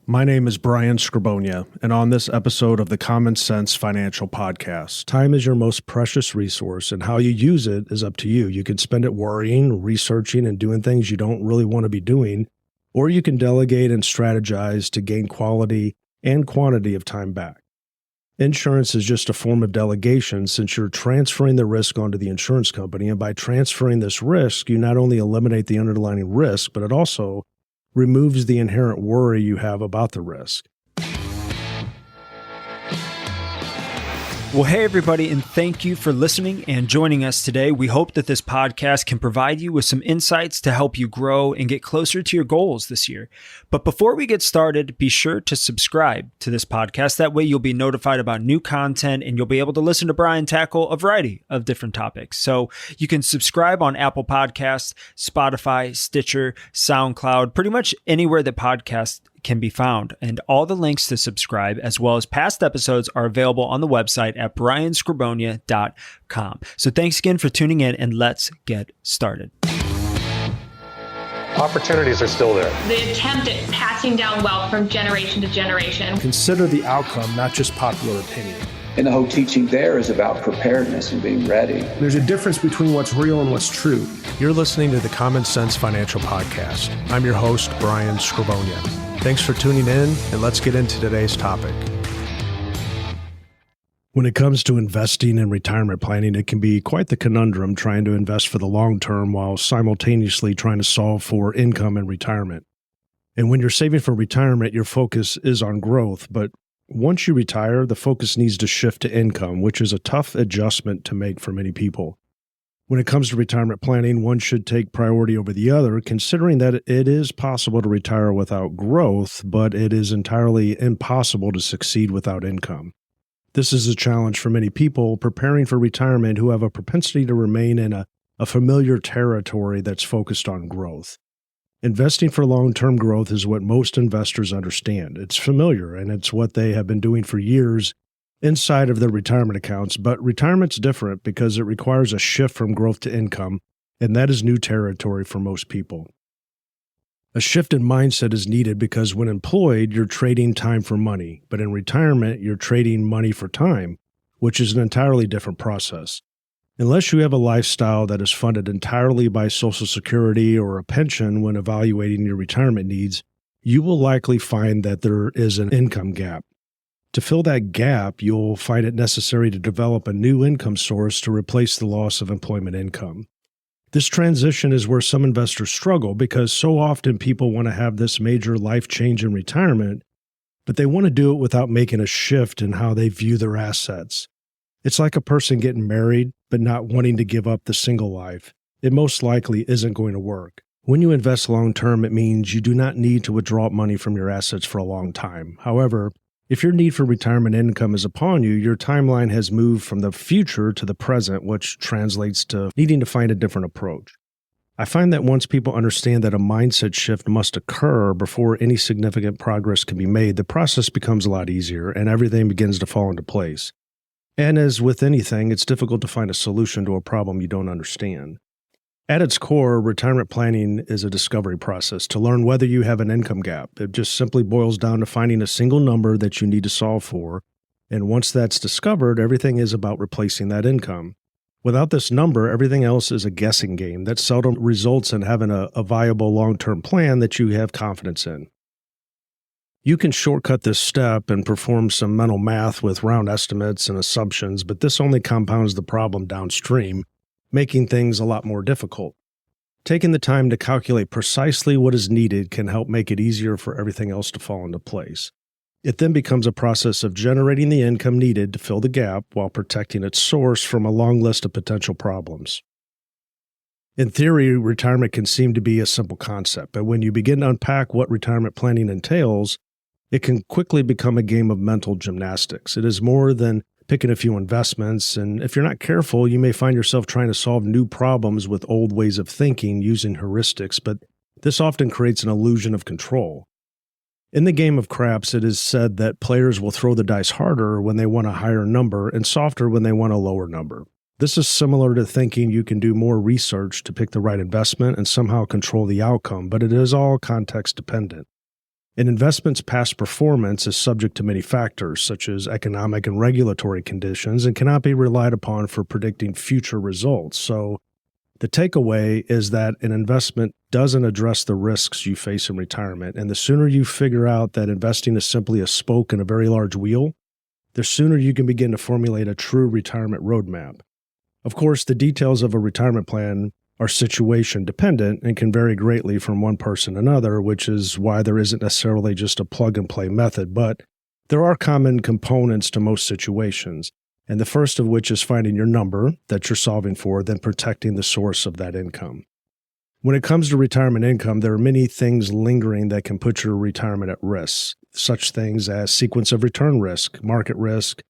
My name is Brian Skrobonja, and on this episode of the Common Sense Financial Podcast, time is your most precious resource, and how you use it is up to you. You can spend it worrying, researching, and doing things you don't really want to be doing, or you can delegate and strategize to gain quality and quantity of time back. Insurance is just a form of delegation since you're transferring the risk onto the insurance company, and by transferring this risk, you not only eliminate the underlying risk, but it also removes the inherent worry you have about the risk. Well, hey, everybody, and thank you for listening and joining us today. We hope that this podcast can provide you with some insights to help you grow and get closer to your goals this year. But before we get started, be sure to subscribe to this podcast. That way you'll be notified about new content and you'll be able to listen to Brian tackle a variety of different topics. So you can subscribe on Apple Podcasts, Spotify, Stitcher, SoundCloud, pretty much anywhere that podcasts can be found. And all the links to subscribe, as well as past episodes, are available on the website at brianskrobonja.com. So thanks again for tuning in, and let's get started. Opportunities are still there. The attempt at passing down wealth from generation to generation. Consider the outcome, not just popular opinion. And the whole teaching there is about preparedness and being ready. There's a difference between what's real and what's true. You're listening to the Common Sense Financial Podcast. I'm your host, Brian Skrobonja. Thanks for tuning in, and let's get into today's topic. When it comes to investing and retirement planning, it can be quite the conundrum trying to invest for the long term while simultaneously trying to solve for income and retirement. And when you're saving for retirement, your focus is on growth, but once you retire, the focus needs to shift to income, which is a tough adjustment to make for many people. When it comes to retirement planning, one should take priority over the other, considering that it is possible to retire without growth, but it is entirely impossible to succeed without income. This is a challenge for many people preparing for retirement who have a propensity to remain in a familiar territory that's focused on growth. Investing for long-term growth is what most investors understand. It's familiar, and it's what they have been doing for years inside of their retirement accounts, but retirement's different because it requires a shift from growth to income, and that is new territory for most people. A shift in mindset is needed because when employed, you're trading time for money, but in retirement, you're trading money for time, which is an entirely different process. Unless you have a lifestyle that is funded entirely by Social Security or a pension when evaluating your retirement needs, you will likely find that there is an income gap. To fill that gap, you'll find it necessary to develop a new income source to replace the loss of employment income. This transition is where some investors struggle because so often people want to have this major life change in retirement, but they want to do it without making a shift in how they view their assets. It's like a person getting married but not wanting to give up the single life. It most likely isn't going to work. When you invest long-term, it means you do not need to withdraw money from your assets for a long time. However, if your need for retirement income is upon you, your timeline has moved from the future to the present, which translates to needing to find a different approach. I find that once people understand that a mindset shift must occur before any significant progress can be made, the process becomes a lot easier and everything begins to fall into place. And as with anything, it's difficult to find a solution to a problem you don't understand. At its core, retirement planning is a discovery process to learn whether you have an income gap. It just simply boils down to finding a single number that you need to solve for, and once that's discovered, everything is about replacing that income. Without this number, everything else is a guessing game that seldom results in having a viable long-term plan that you have confidence in. You can shortcut this step and perform some mental math with round estimates and assumptions, but this only compounds the problem downstream, making things a lot more difficult. Taking the time to calculate precisely what is needed can help make it easier for everything else to fall into place. It then becomes a process of generating the income needed to fill the gap while protecting its source from a long list of potential problems. In theory, retirement can seem to be a simple concept, but when you begin to unpack what retirement planning entails, it can quickly become a game of mental gymnastics. It is more than picking a few investments, and if you're not careful, you may find yourself trying to solve new problems with old ways of thinking using heuristics, but this often creates an illusion of control. In the game of craps, it is said that players will throw the dice harder when they want a higher number and softer when they want a lower number. This is similar to thinking you can do more research to pick the right investment and somehow control the outcome, but it is all context dependent. An investment's past performance is subject to many factors, such as economic and regulatory conditions, and cannot be relied upon for predicting future results. So the takeaway is that an investment doesn't address the risks you face in retirement. And the sooner you figure out that investing is simply a spoke in a very large wheel, the sooner you can begin to formulate a true retirement roadmap. Of course, the details of a retirement plan are situation dependent and can vary greatly from one person to another, which is why there isn't necessarily just a plug and play method, but there are common components to most situations. And the first of which is finding your number that you're solving for, then protecting the source of that income. When it comes to retirement income, there are many things lingering that can put your retirement at risk, such things as sequence of return risk, market risk,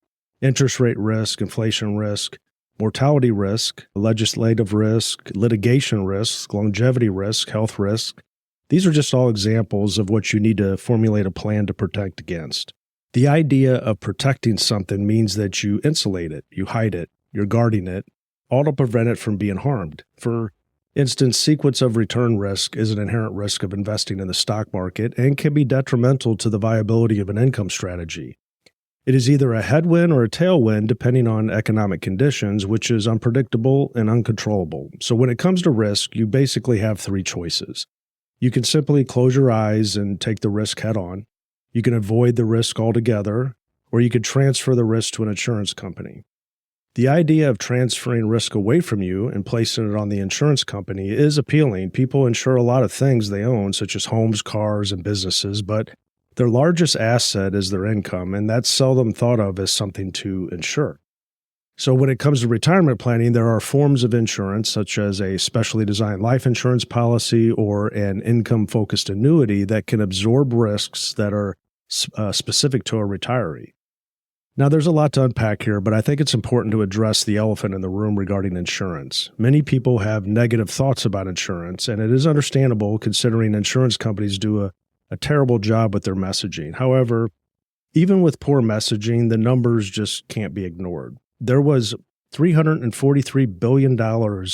interest rate risk, inflation risk, mortality risk, legislative risk, litigation risk, longevity risk, health risk. These are just all examples of what you need to formulate a plan to protect against. The idea of protecting something means that you insulate it, you hide it, you're guarding it, all to prevent it from being harmed. For instance, sequence of return risk is an inherent risk of investing in the stock market and can be detrimental to the viability of an income strategy. It is either a headwind or a tailwind depending on economic conditions, which is unpredictable and uncontrollable. So when it comes to risk, you basically have three choices. You can simply close your eyes and take the risk head on. You can avoid the risk altogether, or you could transfer the risk to an insurance company. The idea of transferring risk away from you and placing it on the insurance company is appealing. People insure a lot of things they own, such as homes, cars, and businesses, but their largest asset is their income, and that's seldom thought of as something to insure. So when it comes to retirement planning, there are forms of insurance, such as a specially designed life insurance policy or an income-focused annuity that can absorb risks that are specific to a retiree. Now, there's a lot to unpack here, but I think it's important to address the elephant in the room regarding insurance. Many people have negative thoughts about insurance, and it is understandable considering insurance companies do a terrible job with their messaging. However, even with poor messaging, the numbers just can't be ignored. There was $343 billion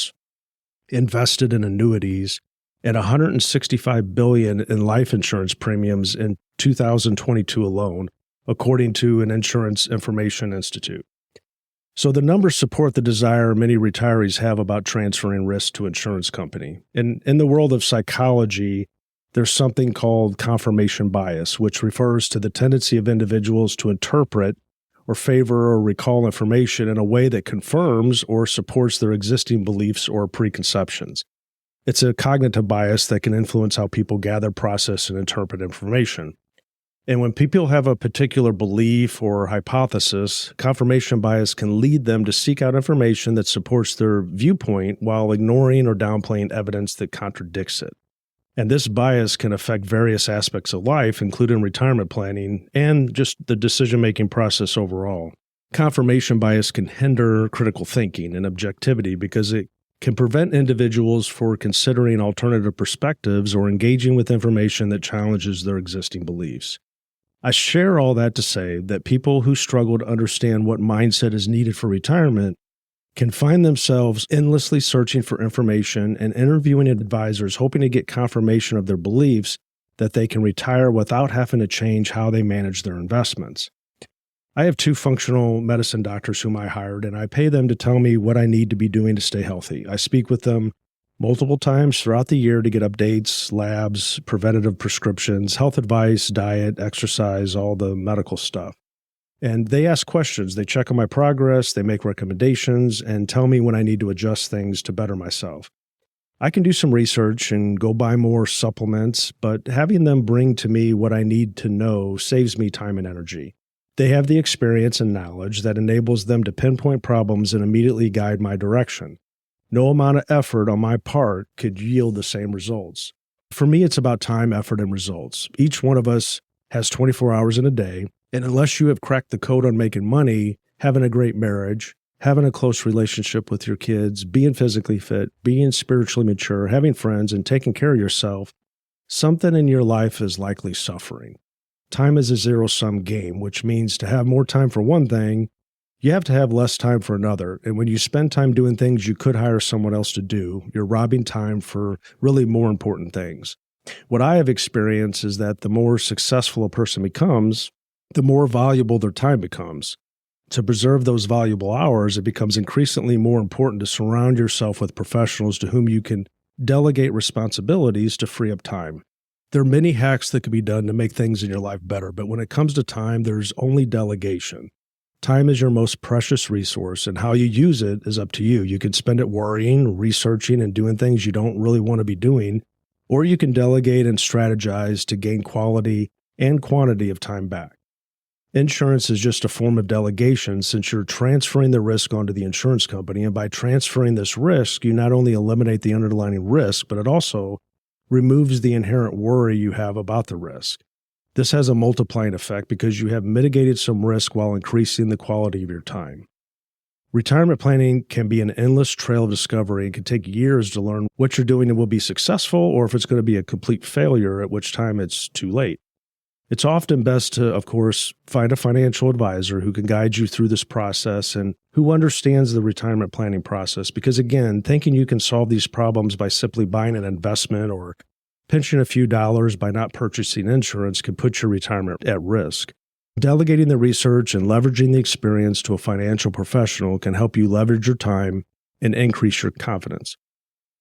invested in annuities and $165 billion in life insurance premiums in 2022 alone, according to an Insurance Information Institute. So the numbers support the desire many retirees have about transferring risk to insurance company. In the world of psychology, there's something called confirmation bias, which refers to the tendency of individuals to interpret or favor or recall information in a way that confirms or supports their existing beliefs or preconceptions. It's a cognitive bias that can influence how people gather, process, and interpret information. And when people have a particular belief or hypothesis, confirmation bias can lead them to seek out information that supports their viewpoint while ignoring or downplaying evidence that contradicts it. And this bias can affect various aspects of life, including retirement planning and just the decision-making process overall. Confirmation bias can hinder critical thinking and objectivity because it can prevent individuals from considering alternative perspectives or engaging with information that challenges their existing beliefs. I share all that to say that people who struggle to understand what mindset is needed for retirement can find themselves endlessly searching for information and interviewing advisors hoping to get confirmation of their beliefs that they can retire without having to change how they manage their investments. I have 2 functional medicine doctors whom I hired, and I pay them to tell me what I need to be doing to stay healthy. I speak with them multiple times throughout the year to get updates, labs, preventative prescriptions, health advice, diet, exercise, all the medical stuff. And they ask questions, they check on my progress, they make recommendations, and tell me when I need to adjust things to better myself. I can do some research and go buy more supplements, but having them bring to me what I need to know saves me time and energy. They have the experience and knowledge that enables them to pinpoint problems and immediately guide my direction. No amount of effort on my part could yield the same results. For me, it's about time, effort, and results. Each one of us has 24 hours in a day, and unless you have cracked the code on making money, having a great marriage, having a close relationship with your kids, being physically fit, being spiritually mature, having friends, and taking care of yourself, something in your life is likely suffering. Time is a zero-sum game, which means to have more time for one thing, you have to have less time for another. And when you spend time doing things you could hire someone else to do, you're robbing time for really more important things. What I have experienced is that the more successful a person becomes, the more valuable their time becomes. To preserve those valuable hours, it becomes increasingly more important to surround yourself with professionals to whom you can delegate responsibilities to free up time. There are many hacks that can be done to make things in your life better, but when it comes to time, there's only delegation. Time is your most precious resource, and how you use it is up to you. You can spend it worrying, researching, and doing things you don't really want to be doing, or you can delegate and strategize to gain quality and quantity of time back. Insurance is just a form of delegation since you're transferring the risk onto the insurance company, and by transferring this risk, you not only eliminate the underlying risk, but it also removes the inherent worry you have about the risk. This has a multiplying effect because you have mitigated some risk while increasing the quality of your time. Retirement planning can be an endless trail of discovery and can take years to learn what you're doing and will be successful, or if it's going to be a complete failure, at which time it's too late. It's often best to, of course, find a financial advisor who can guide you through this process and who understands the retirement planning process. Because again, thinking you can solve these problems by simply buying an investment or pinching a few dollars by not purchasing insurance can put your retirement at risk. Delegating the research and leveraging the experience to a financial professional can help you leverage your time and increase your confidence.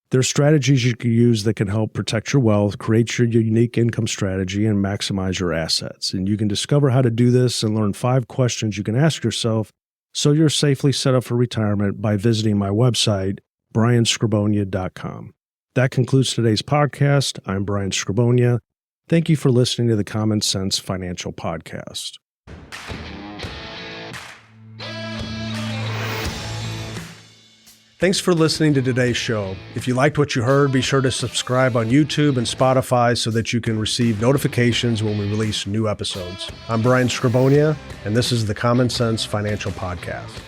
There are strategies you can use that can help protect your wealth, create your unique income strategy, and maximize your assets. And you can discover how to do this and learn 5 questions you can ask yourself so you're safely set up for retirement by visiting my website, brianskrobonja.com. That concludes today's podcast. I'm Brian Skrobonja. Thank you for listening to the Common Sense Financial Podcast. Thanks for listening to today's show. If you liked what you heard, be sure to subscribe on YouTube and Spotify so that you can receive notifications when we release new episodes. I'm Brian Skrobonja, and this is the Common Sense Financial Podcast.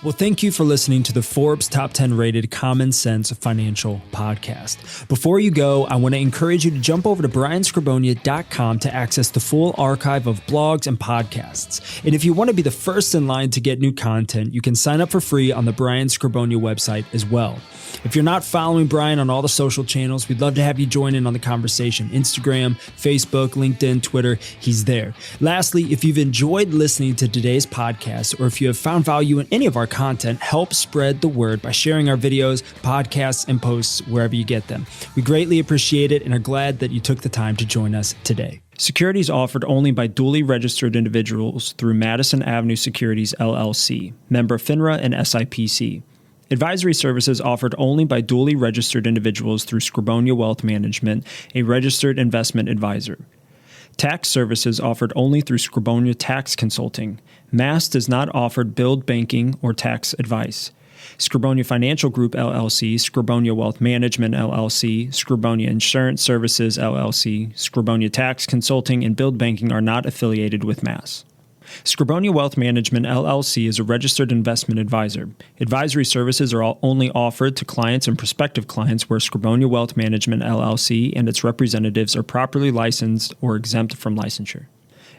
Well, thank you for listening to the Forbes Top 10 rated Common Sense Financial Podcast. Before you go, I want to encourage you to jump over to brianskrobonja.com to access the full archive of blogs and podcasts. And if you want to be the first in line to get new content, you can sign up for free on the Brian Skrobonja website as well. If you're not following Brian on all the social channels, we'd love to have you join in on the conversation. Instagram, Facebook, LinkedIn, Twitter, he's there. Lastly, if you've enjoyed listening to today's podcast, or if you have found value in any of our content, help spread the word by sharing our videos, podcasts, and posts wherever you get them. We greatly appreciate it and are glad that you took the time to join us today. Securities offered only by duly registered individuals through Madison Avenue Securities, LLC, member FINRA and SIPC. Advisory services offered only by duly registered individuals through Skrobonja Wealth Management, a registered investment advisor. Tax services offered only through Skrobonja Tax Consulting. Mass does not offer billed banking or tax advice. Skrobonja Financial Group, LLC, Skrobonja Wealth Management, LLC, Skrobonja Insurance Services, LLC, Skrobonja Tax Consulting, and billed banking are not affiliated with Mass. Skrobonja Wealth Management, LLC is a registered investment advisor. Advisory services are only offered to clients and prospective clients where Skrobonja Wealth Management, LLC and its representatives are properly licensed or exempt from licensure.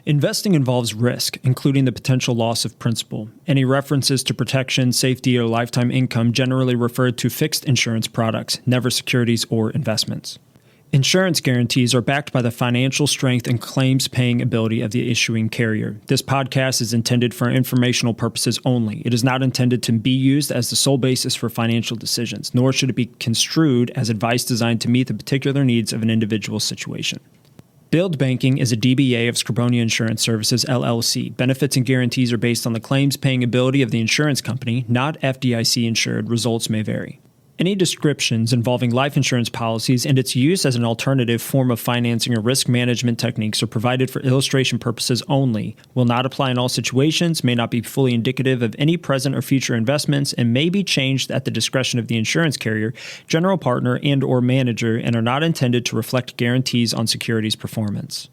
Investing involves risk, including the potential loss of principal. Any references to protection, safety, or lifetime income generally refer to fixed insurance products, never securities or investments. Insurance guarantees are backed by the financial strength and claims-paying ability of the issuing carrier. This podcast is intended for informational purposes only. It is not intended to be used as the sole basis for financial decisions, nor should it be construed as advice designed to meet the particular needs of an individual situation. Billed banking is a DBA of Skrobonja Insurance Services, LLC. Benefits and guarantees are based on the claims-paying ability of the insurance company, not FDIC-insured. Results may vary. Any descriptions involving life insurance policies and its use as an alternative form of financing or risk management techniques are provided for illustration purposes only, will not apply in all situations, may not be fully indicative of any present or future investments, and may be changed at the discretion of the insurance carrier, general partner, and/or manager, and are not intended to reflect guarantees on securities performance.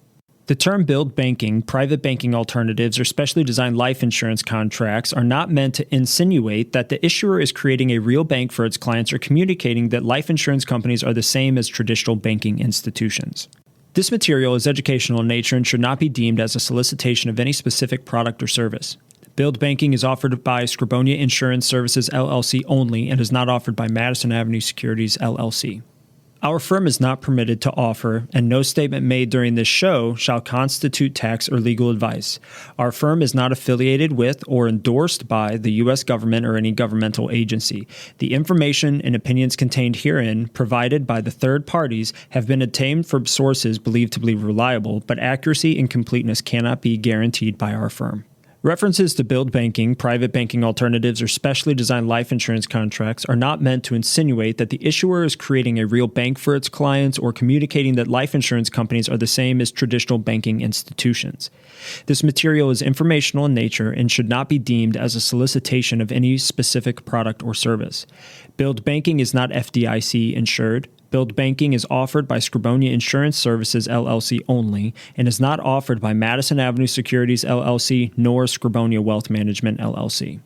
The term billed banking, private banking alternatives, or specially designed life insurance contracts are not meant to insinuate that the issuer is creating a real bank for its clients or communicating that life insurance companies are the same as traditional banking institutions. This material is educational in nature and should not be deemed as a solicitation of any specific product or service. Build Banking is offered by Skrobonja Insurance Services, LLC only and is not offered by Madison Avenue Securities, LLC. Our firm is not permitted to offer, and no statement made during this show shall constitute tax or legal advice. Our firm is not affiliated with or endorsed by the U.S. government or any governmental agency. The information and opinions contained herein, provided by the third parties, have been obtained from sources believed to be reliable, but accuracy and completeness cannot be guaranteed by our firm. References to Build Banking, private banking alternatives, or specially designed life insurance contracts are not meant to insinuate that the issuer is creating a real bank for its clients or communicating that life insurance companies are the same as traditional banking institutions. This material is informational in nature and should not be deemed as a solicitation of any specific product or service. Build Banking is not FDIC insured. Build Banking is offered by Skrobonja Insurance Services, LLC only, and is not offered by Madison Avenue Securities, LLC, nor Skrobonja Wealth Management, LLC.